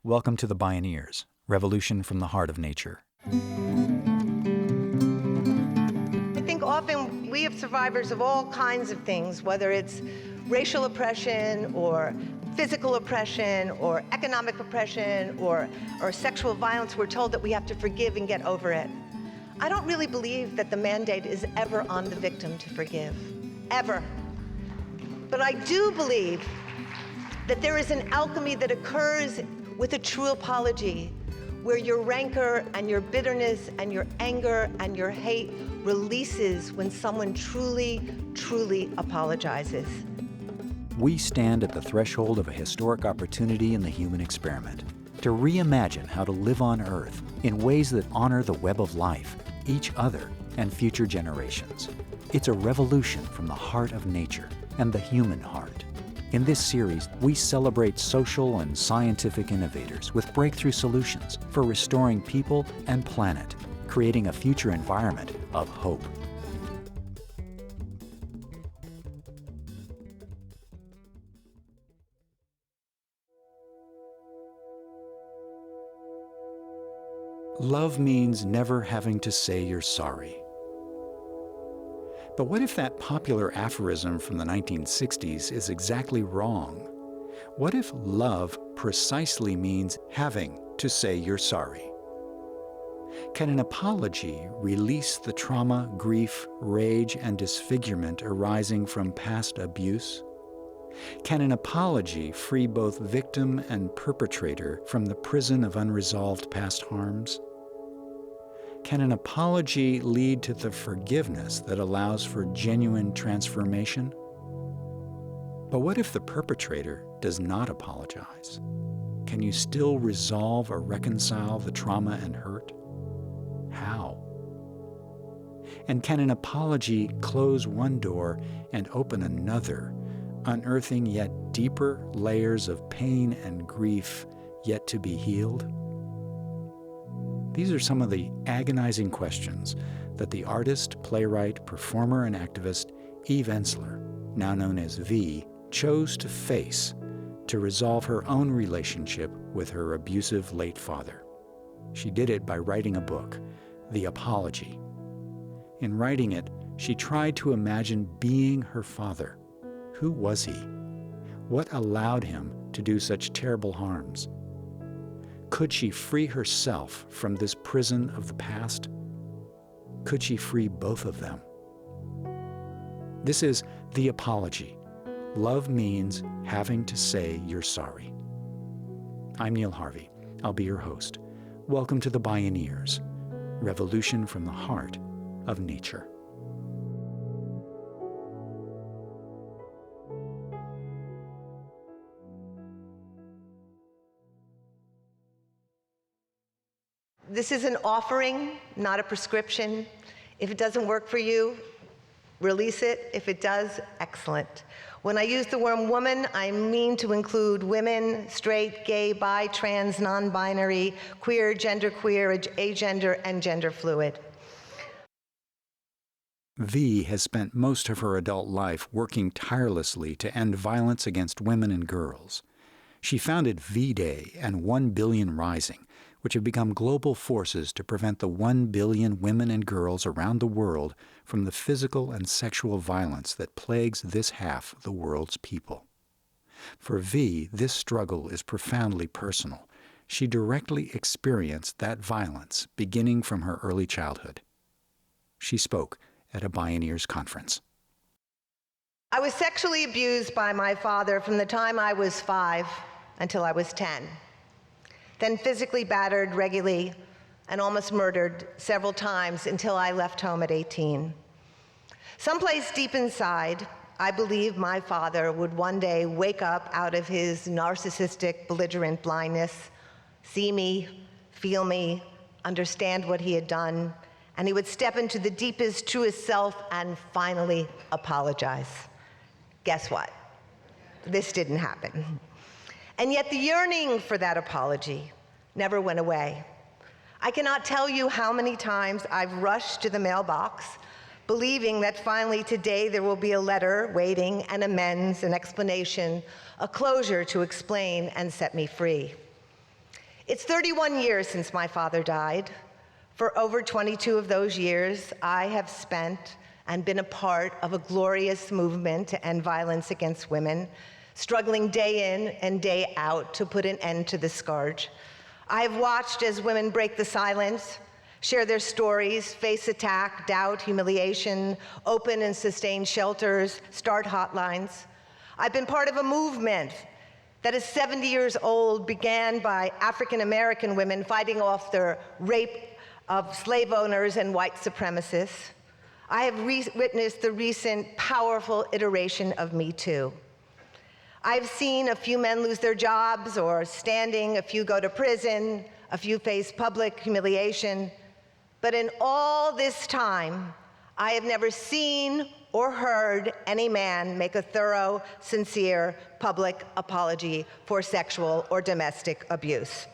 Welcome to the Bioneers, Revolution from the Heart of Nature. I think often we have survivors of all kinds of things, whether it's racial oppression or physical oppression or economic oppression or sexual violence. We're told that we have to forgive and get over it. I don't really believe that the mandate is ever on the victim to forgive, ever. But I do believe that there is an alchemy that occurs with a true apology, where your rancor and your bitterness and your anger and your hate releases when someone truly, truly apologizes. We stand at the threshold of a historic opportunity in the human experiment to reimagine how to live on Earth in ways that honor the web of life, each other, and future generations. It's a revolution from the heart of nature and the human heart. In this series, we celebrate social and scientific innovators with breakthrough solutions for restoring people and planet, creating a future environment of hope. Love means never having to say you're sorry. But what if that popular aphorism from the 1960s is exactly wrong? What if love precisely means having to say you're sorry? Can an apology release the trauma, grief, rage, and disfigurement arising from past abuse? Can an apology free both victim and perpetrator from the prison of unresolved past harms? Can an apology lead to the forgiveness that allows for genuine transformation? But what if the perpetrator does not apologize? Can you still resolve or reconcile the trauma and hurt? How? And can an apology close one door and open another, unearthing yet deeper layers of pain and grief yet to be healed? These are some of the agonizing questions that the artist, playwright, performer, and activist Eve Ensler, now known as V, chose to face to resolve her own relationship with her abusive late father. She did it by writing a book, The Apology. In writing it, she tried to imagine being her father. Who was he? What allowed him to do such terrible harms? Could she free herself from this prison of the past? Could she free both of them? This is The Apology. Love means having to say you're sorry. I'm Neil Harvey. I'll be your host. Welcome to the Bioneers, Revolution from the Heart of Nature. This is an offering, not a prescription. If it doesn't work for you, release it. If it does, excellent. When I use the word woman, I mean to include women, straight, gay, bi, trans, non-binary, queer, agender, and gender fluid. V has spent most of her adult life working tirelessly to end violence against women and girls. She founded V-Day and 1 Billion Rising, which have become global forces to prevent the 1 billion women and girls around the world from the physical and sexual violence that plagues this half of the world's people. For V, this struggle is profoundly personal. She directly experienced that violence beginning from her early childhood. She spoke at a Bioneers conference. I was sexually abused by my father from the time I was 5 until I was 10. Then physically battered regularly and almost murdered several times until I left home at 18. Someplace deep inside, I believed my father would one day wake up out of his narcissistic, belligerent blindness, see me, feel me, understand what he had done, and he would step into the deepest, truest self and finally apologize. Guess what? This didn't happen. And yet the yearning for that apology never went away. I cannot tell you how many times I've rushed to the mailbox, believing that finally today there will be a letter waiting, an amends, an explanation, a closure to explain and set me free. It's 31 years since my father died. For over 22 of those years, I have spent and been a part of a glorious movement to end violence against women, struggling day in and day out to put an end to the scourge. I have watched as women break the silence, share their stories, face attack, doubt, humiliation, open and sustain shelters, start hotlines. I've been part of a movement that is 70 years old, began by African American women fighting off their rape of slave owners and white supremacists. I have witnessed the recent powerful iteration of Me Too. I've seen a few men lose their jobs or standing, a few go to prison, a few face public humiliation. But in all this time, I have never seen or heard any man make a thorough, sincere, public apology for sexual or domestic abuse.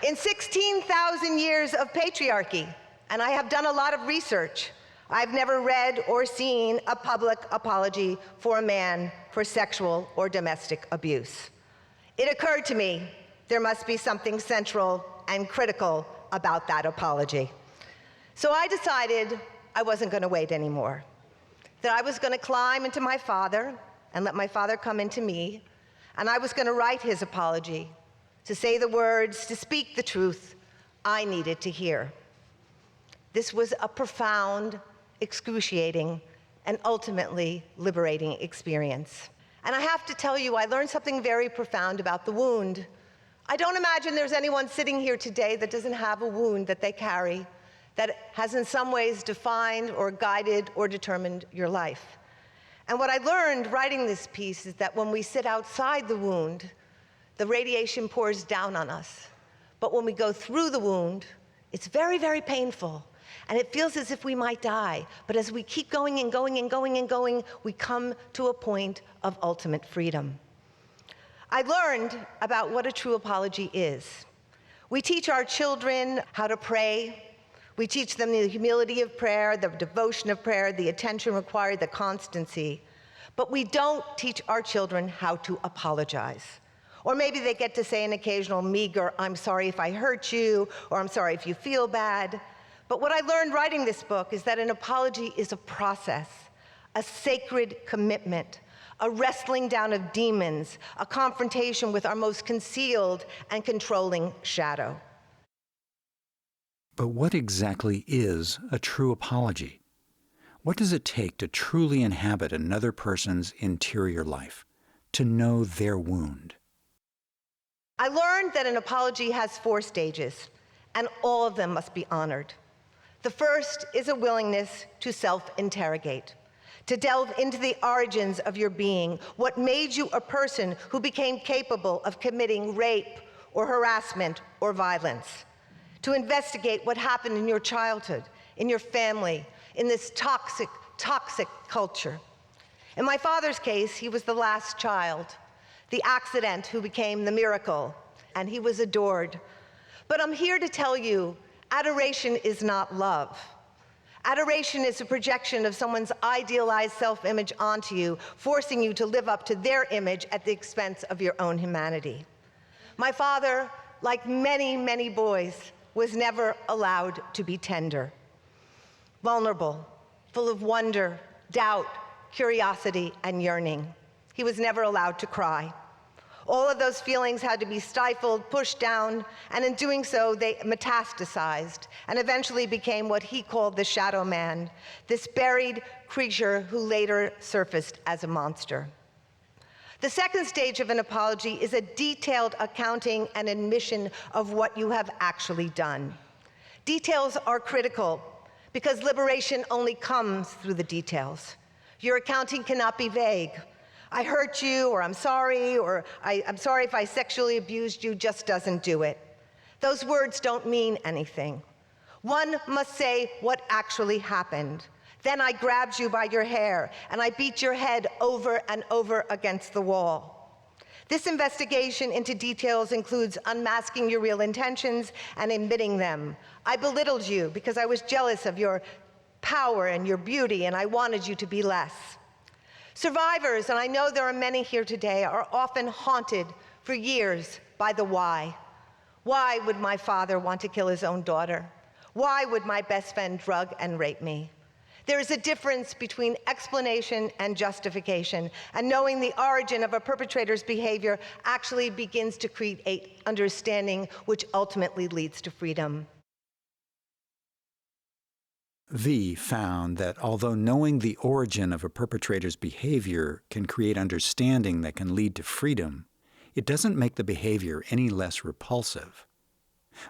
In 16,000 years of patriarchy, and I have done a lot of research, I've never read or seen a public apology for a man for sexual or domestic abuse. It occurred to me there must be something central and critical about that apology. So I decided I wasn't going to wait anymore, that I was going to climb into my father and let my father come into me, and I was going to write his apology, to say the words, to speak the truth I needed to hear. This was a profound, excruciating, and ultimately liberating experience. And I have to tell you, I learned something very profound about the wound. I don't imagine there's anyone sitting here today that doesn't have a wound that they carry that has in some ways defined or guided or determined your life. And what I learned writing this piece is that when we sit outside the wound, the radiation pours down on us. But when we go through the wound, it's very, very painful. And it feels as if we might die. But as we keep going and going and going and going, we come to a point of ultimate freedom. I learned about what a true apology is. We teach our children how to pray. We teach them the humility of prayer, the devotion of prayer, the attention required, the constancy. But we don't teach our children how to apologize. Or maybe they get to say an occasional meager, "I'm sorry if I hurt you," or "I'm sorry if you feel bad." But what I learned writing this book is that an apology is a process, a sacred commitment, a wrestling down of demons, a confrontation with our most concealed and controlling shadow. But what exactly is a true apology? What does it take to truly inhabit another person's interior life, to know their wound? I learned that an apology has 4 stages, and all of them must be honored. The first is a willingness to self-interrogate, to delve into the origins of your being, what made you a person who became capable of committing rape or harassment or violence, to investigate what happened in your childhood, in your family, in this toxic culture. In my father's case, he was the last child, the accident who became the miracle, and he was adored. But I'm here to tell you, adoration is not love. Adoration is a projection of someone's idealized self-image onto you, forcing you to live up to their image at the expense of your own humanity. My father, like many, many boys, was never allowed to be tender, vulnerable, full of wonder, doubt, curiosity, and yearning. He was never allowed to cry. All of those feelings had to be stifled, pushed down, and in doing so, they metastasized and eventually became what he called the shadow man, this buried creature who later surfaced as a monster. The second stage of an apology is a detailed accounting and admission of what you have actually done. Details are critical because liberation only comes through the details. Your accounting cannot be vague. "I hurt you," or "I'm sorry," or I'm sorry if I sexually abused you," just doesn't do it. Those words don't mean anything. One must say what actually happened. "Then I grabbed you by your hair, and I beat your head over and over against the wall." This investigation into details includes unmasking your real intentions and admitting them. "I belittled you because I was jealous of your power and your beauty, and I wanted you to be less." Survivors, and I know there are many here today, are often haunted for years by the why. Why would my father want to kill his own daughter? Why would my best friend drug and rape me? There is a difference between explanation and justification, and knowing the origin of a perpetrator's behavior actually begins to create understanding, which ultimately leads to freedom. V found that although knowing the origin of a perpetrator's behavior can create understanding that can lead to freedom, it doesn't make the behavior any less repulsive.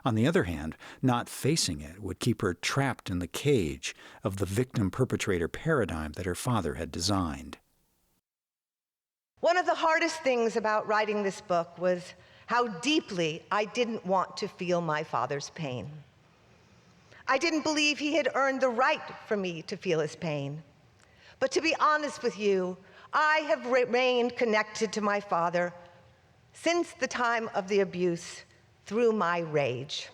On the other hand, not facing it would keep her trapped in the cage of the victim-perpetrator paradigm that her father had designed. One of the hardest things about writing this book was how deeply I didn't want to feel my father's pain. I didn't believe he had earned the right for me to feel his pain. But to be honest with you, I have remained connected to my father since the time of the abuse through my rage.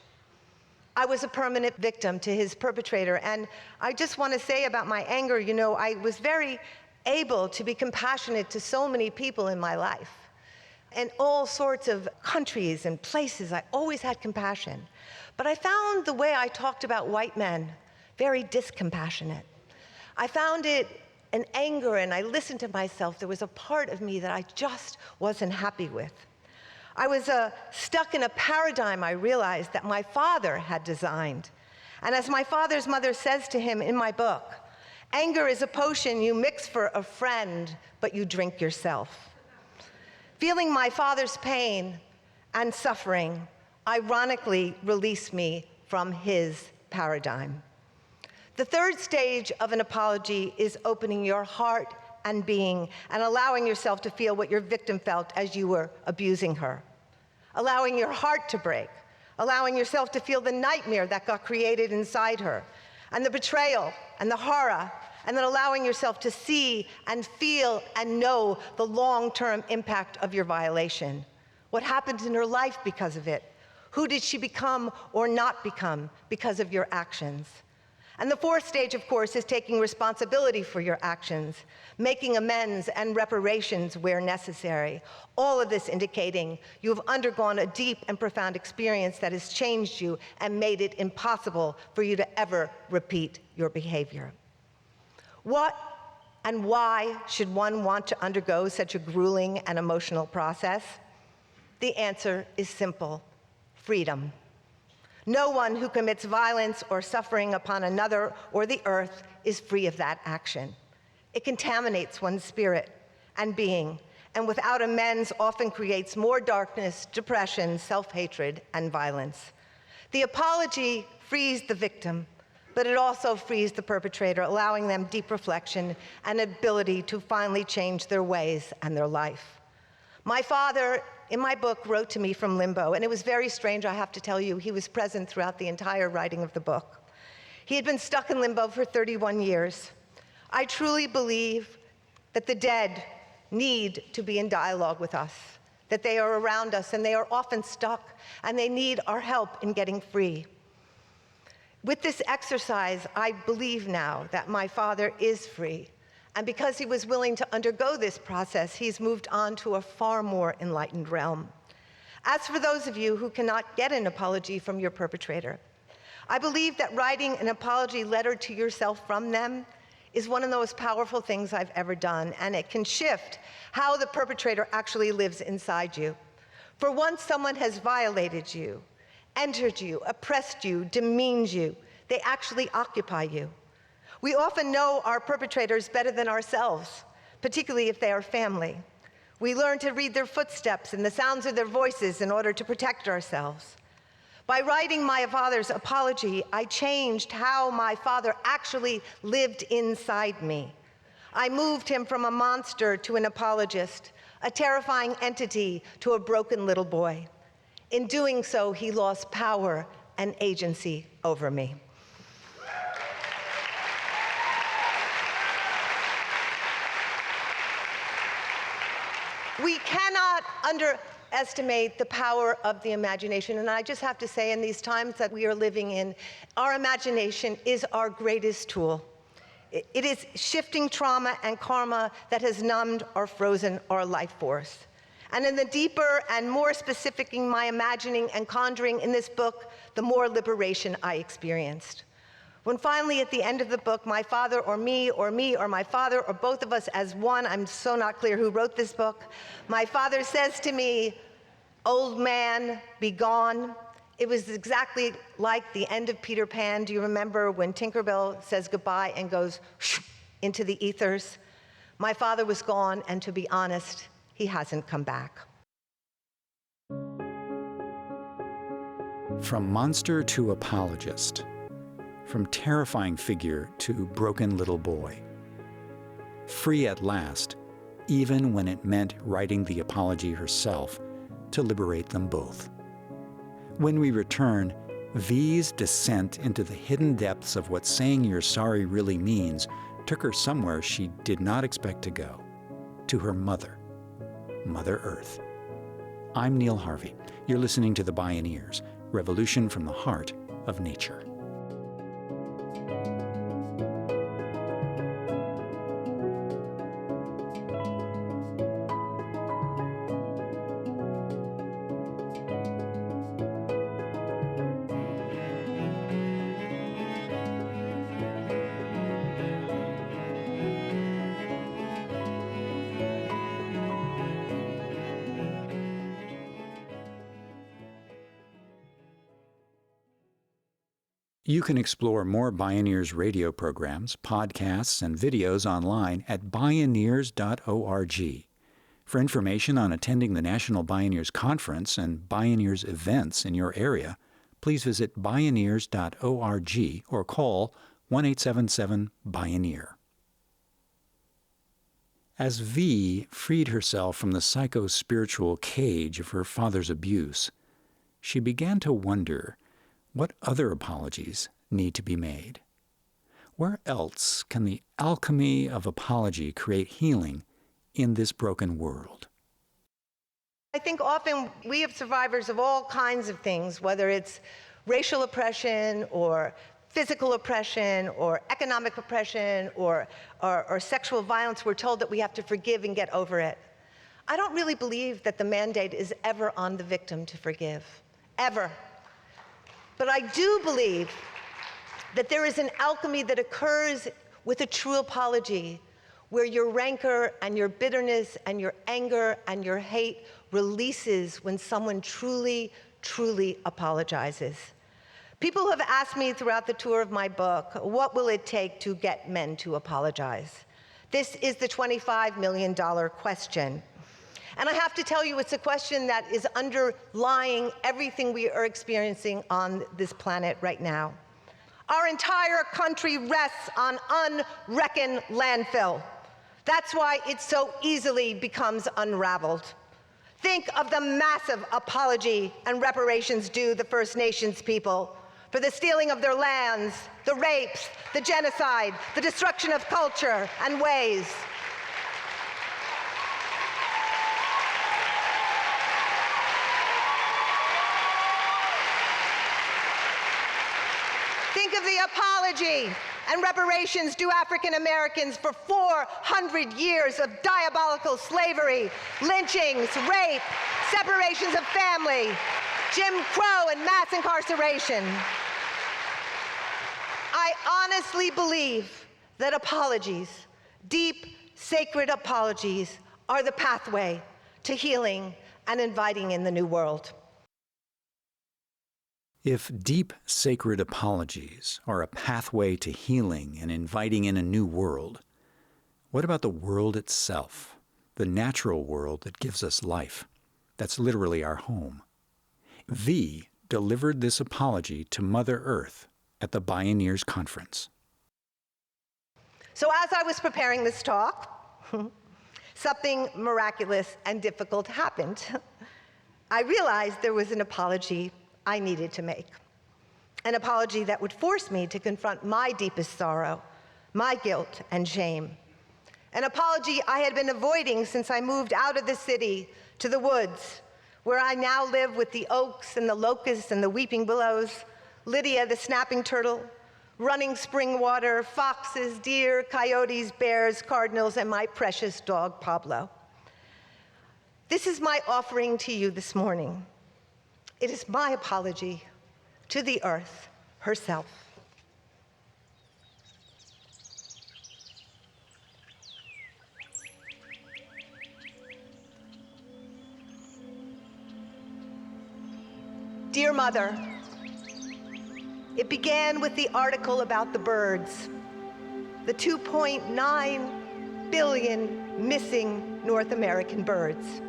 I was a permanent victim to his perpetrator, and I just want to say about my anger, I was very able to be compassionate to so many people in my life. In all sorts of countries and places, I always had compassion. But I found the way I talked about white men very discompassionate. I found it an anger, and I listened to myself. There was a part of me that I just wasn't happy with. I was stuck in a paradigm I realized that my father had designed. And as my father's mother says to him in my book, anger is a potion you mix for a friend, but you drink yourself. Feeling my father's pain and suffering ironically released me from his paradigm. The third stage of an apology is opening your heart and being, and allowing yourself to feel what your victim felt as you were abusing her. Allowing your heart to break, allowing yourself to feel the nightmare that got created inside her, and the betrayal and the horror, and then allowing yourself to see and feel and know the long-term impact of your violation. What happened in her life because of it? Who did she become or not become because of your actions? And the fourth stage, of course, is taking responsibility for your actions, making amends and reparations where necessary. All of this indicating you have undergone a deep and profound experience that has changed you and made it impossible for you to ever repeat your behavior. What and why should one want to undergo such a grueling and emotional process? The answer is simple: freedom. No one who commits violence or suffering upon another or the earth is free of that action. It contaminates one's spirit and being, and without amends often creates more darkness, depression, self-hatred, and violence. The apology frees the victim, but it also frees the perpetrator, allowing them deep reflection and ability to finally change their ways and their life. My father, in my book, wrote to me from limbo, and it was very strange, I have to tell you. He was present throughout the entire writing of the book. He had been stuck in limbo for 31 years. I truly believe that the dead need to be in dialogue with us, that they are around us, and they are often stuck, and they need our help in getting free. With this exercise, I believe now that my father is free. And because he was willing to undergo this process, he's moved on to a far more enlightened realm. As for those of you who cannot get an apology from your perpetrator, I believe that writing an apology letter to yourself from them is one of the most powerful things I've ever done, and it can shift how the perpetrator actually lives inside you. For once someone has violated you, entered you, oppressed you, demeaned you, they actually occupy you. We often know our perpetrators better than ourselves, particularly if they are family. We learn to read their footsteps and the sounds of their voices in order to protect ourselves. By writing my father's apology, I changed how my father actually lived inside me. I moved him from a monster to an apologist, a terrifying entity to a broken little boy. In doing so, he lost power and agency over me. We cannot underestimate the power of the imagination. And I just have to say, in these times that we are living in, our imagination is our greatest tool. It is shifting trauma and karma that has numbed or frozen our life force. And in the deeper and more specificing my imagining and conjuring in this book, the more liberation I experienced. When finally at the end of the book, my father or me or my father or both of us as one, I'm so not clear who wrote this book, my father says to me, "Old man, be gone." It was exactly like the end of Peter Pan. Do you remember when Tinkerbell says goodbye and goes into the ethers? My father was gone, and to be honest, he hasn't come back. From monster to apologist, from terrifying figure to broken little boy. Free at last, even when it meant writing the apology herself to liberate them both. When we return, V's descent into the hidden depths of what saying you're sorry really means took her somewhere she did not expect to go, to her mother, Mother Earth. I'm Neil Harvey. You're listening to the Bioneers, Revolution from the Heart of Nature. You can explore more Bioneers radio programs, podcasts, and videos online at bioneers.org. For information on attending the National Bioneers Conference and Bioneers events in your area, please visit bioneers.org or call 1-877-BIONEER. As V freed herself from the psycho-spiritual cage of her father's abuse, she began to wonder what other apologies need to be made. Where else can the alchemy of apology create healing in this broken world? I think often we have survivors of all kinds of things, whether it's racial oppression or physical oppression or economic oppression or sexual violence. We're told that we have to forgive and get over it. I don't really believe that the mandate is ever on the victim to forgive, ever. But I do believe that there is an alchemy that occurs with a true apology, where your rancor and your bitterness and your anger and your hate releases when someone truly, truly apologizes. People have asked me throughout the tour of my book, what will it take to get men to apologize? This is the $25 million question. And I have to tell you, it's a question that is underlying everything we are experiencing on this planet right now. Our entire country rests on unreckoned landfill. That's why it so easily becomes unraveled. Think of the massive apology and reparations due the First Nations people for the stealing of their lands, the rapes, the genocide, the destruction of culture and ways. Think of the apology and reparations due African Americans for 400 years of diabolical slavery, lynchings, rape, separations of family, Jim Crow, and mass incarceration. I honestly believe that apologies, deep, sacred apologies, are the pathway to healing and inviting in the new world. If deep, sacred apologies are a pathway to healing and inviting in a new world, what about the world itself, the natural world that gives us life, that's literally our home? V delivered this apology to Mother Earth at the Bioneers Conference. So as I was preparing this talk, something miraculous and difficult happened. I realized there was an apology I needed to make. An apology that would force me to confront my deepest sorrow, my guilt and shame. An apology I had been avoiding since I moved out of the city to the woods, where I now live with the oaks and the locusts and the weeping willows, Lydia the snapping turtle, running spring water, foxes, deer, coyotes, bears, cardinals, and my precious dog, Pablo. This is my offering to you this morning. It is my apology to the earth herself. Dear Mother, it began with the article about the birds, the 2.9 billion missing North American birds,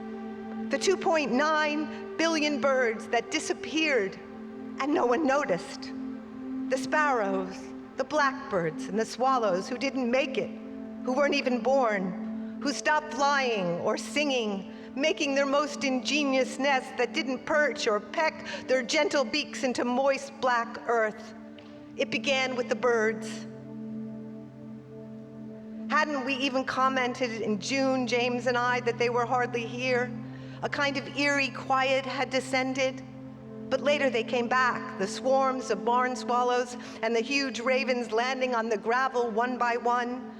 the 2.9 billion birds that disappeared and no one noticed, the sparrows, the blackbirds, and the swallows who didn't make it, who weren't even born, who stopped flying or singing, making their most ingenious nests that didn't perch or peck their gentle beaks into moist black earth. It began with the birds. Hadn't we even commented in June, James and I, that they were hardly here? A kind of eerie quiet had descended. But later they came back, the swarms of barn swallows and the huge ravens landing on the gravel one by one.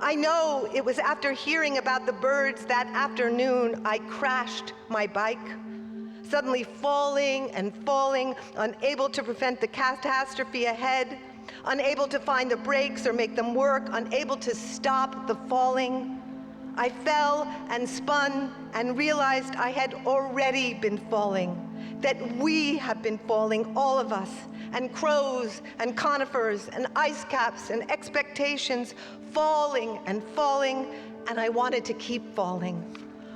I know it was after hearing about the birds that afternoon I crashed my bike, suddenly falling and falling, unable to prevent the catastrophe ahead, unable to find the brakes or make them work, unable to stop the falling. I fell and spun and realized I had already been falling, that we have been falling, all of us, and crows and conifers and ice caps and expectations, falling and falling, and I wanted to keep falling.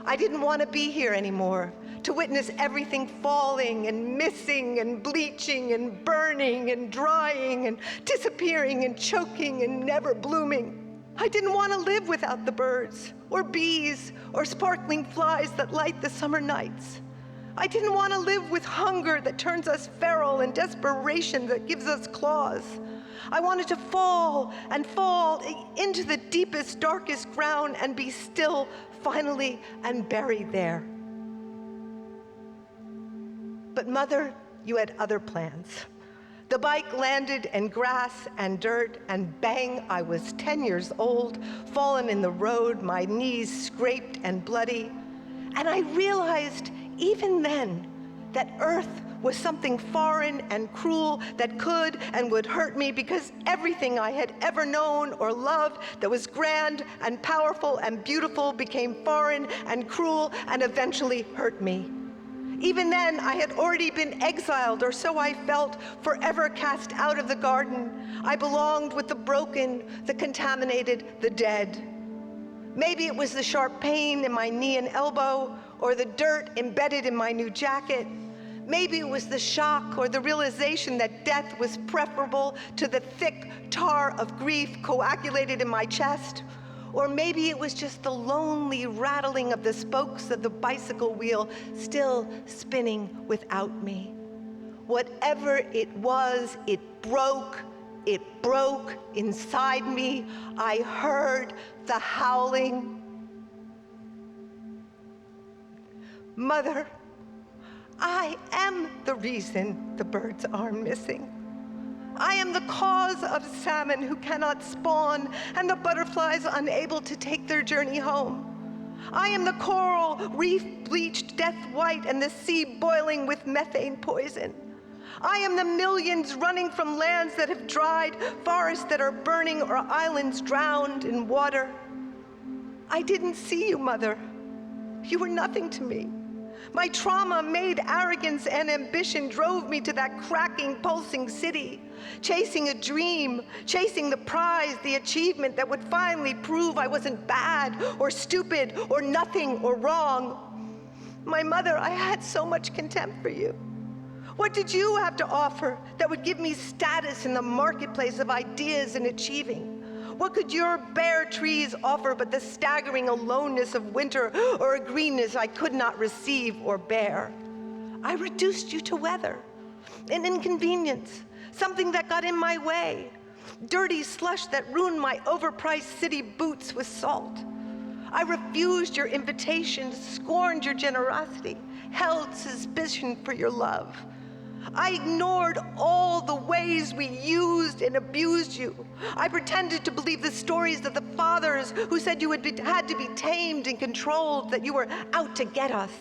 I didn't want to be here anymore, to witness everything falling and missing and bleaching and burning and drying and disappearing and choking and never blooming. I didn't want to live without the birds or bees or sparkling flies that light the summer nights. I didn't want to live with hunger that turns us feral and desperation that gives us claws. I wanted to fall and fall into the deepest, darkest ground and be still, finally, and buried there. But Mother, you had other plans. The bike landed in grass and dirt, and bang, I was 10 years old, fallen in the road, my knees scraped and bloody. And I realized even then that earth was something foreign and cruel that could and would hurt me, because everything I had ever known or loved that was grand and powerful and beautiful became foreign and cruel and eventually hurt me. Even then, I had already been exiled, or so I felt, forever cast out of the garden. I belonged with the broken, the contaminated, the dead. Maybe it was the sharp pain in my knee and elbow, or the dirt embedded in my new jacket. Maybe it was the shock or the realization that death was preferable to the thick tar of grief coagulated in my chest. Or maybe it was just the lonely rattling of the spokes of the bicycle wheel still spinning without me. Whatever it was, it broke inside me. I heard the howling. Mother, I am the reason the birds are missing. I am the cause of salmon who cannot spawn and the butterflies unable to take their journey home. I am the coral reef bleached death white and the sea boiling with methane poison. I am the millions running from lands that have dried, forests that are burning, or islands drowned in water. I didn't see you, Mother. You were nothing to me. My trauma made arrogance and ambition drove me to that cracking, pulsing city, chasing a dream, chasing the prize, the achievement that would finally prove I wasn't bad or stupid or nothing or wrong. My mother, I had so much contempt for you. What did you have to offer that would give me status in the marketplace of ideas and achieving? What could your bare trees offer but the staggering aloneness of winter or a greenness I could not receive or bear? I reduced you to weather, an inconvenience, something that got in my way, dirty slush that ruined my overpriced city boots with salt. I refused your invitations, scorned your generosity, held suspicion for your love. I ignored all the ways we used and abused you. I pretended to believe the stories of the fathers who said you had to be tamed and controlled, that you were out to get us.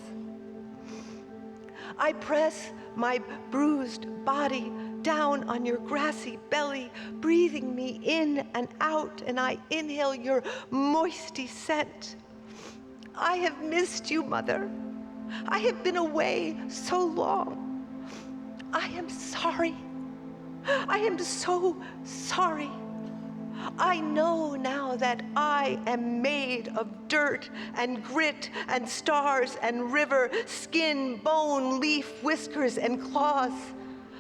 I press my bruised body down on your grassy belly, breathing me in and out, and I inhale your moisty scent. I have missed you, Mother. I have been away so long. I am sorry. I am so sorry. I know now that I am made of dirt and grit and stars and river, skin, bone, leaf, whiskers, and claws.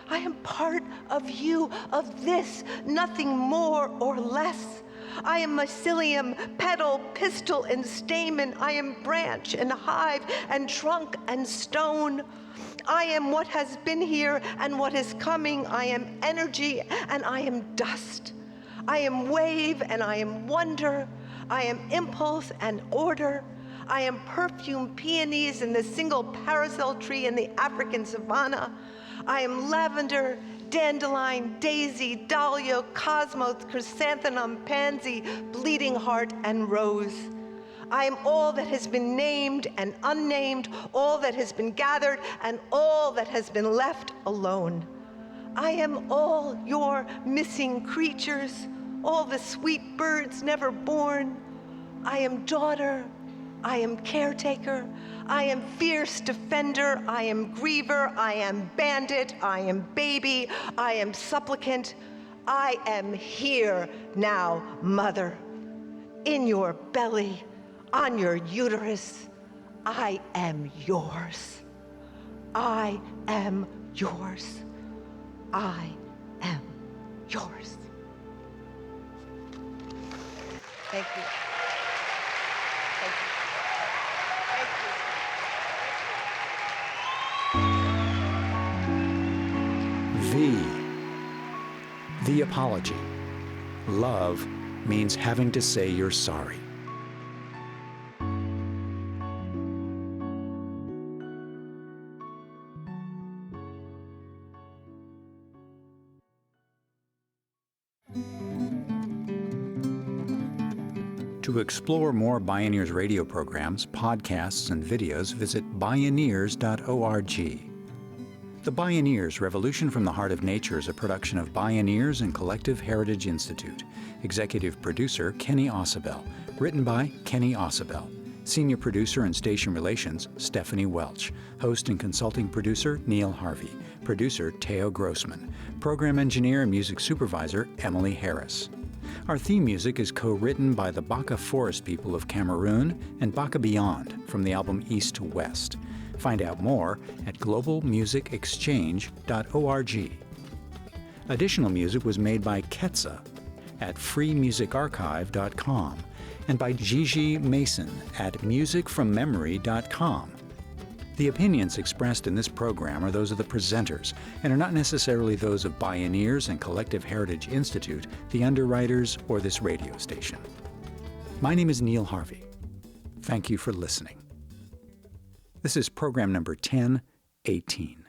I am part of you, of this, nothing more or less. I am mycelium, petal, pistil, and stamen. I am branch and hive and trunk and stone. I am what has been here and what is coming. I am energy and I am dust. I am wave and I am wonder. I am impulse and order. I am perfume peonies in the single parasol tree in the African savanna. I am lavender, dandelion, daisy, dahlia, cosmos, chrysanthemum, pansy, bleeding heart, and rose. I am all that has been named and unnamed, all that has been gathered, and all that has been left alone. I am all your missing creatures, all the sweet birds never born. I am daughter, I am caretaker, I am fierce defender, I am griever, I am bandit, I am baby, I am supplicant. I am here now, Mother, in your belly, on your uterus. I am yours. I am yours. I am yours. Thank you. Thank you. V. The apology. Love means having to say you're sorry. To explore more Bioneers radio programs, podcasts, and videos, visit Bioneers.org. The Bioneers, Revolution from the Heart of Nature is a production of Bioneers and Collective Heritage Institute. Executive producer, Kenny Ausubel. Written by Kenny Ausubel. Senior producer and station relations, Stephanie Welch. Host and consulting producer, Neil Harvey. Producer, Teo Grossman. Program engineer and music supervisor, Emily Harris. Our theme music is co-written by the Baka Forest people of Cameroon and Baka Beyond from the album East to West. Find out more at globalmusicexchange.org. Additional music was made by Ketsa at freemusicarchive.com and by Gigi Mason at musicfrommemory.com. The opinions expressed in this program are those of the presenters and are not necessarily those of Bioneers and Collective Heritage Institute, the underwriters, or this radio station. My name is Neil Harvey. Thank you for listening. This is program number 1018.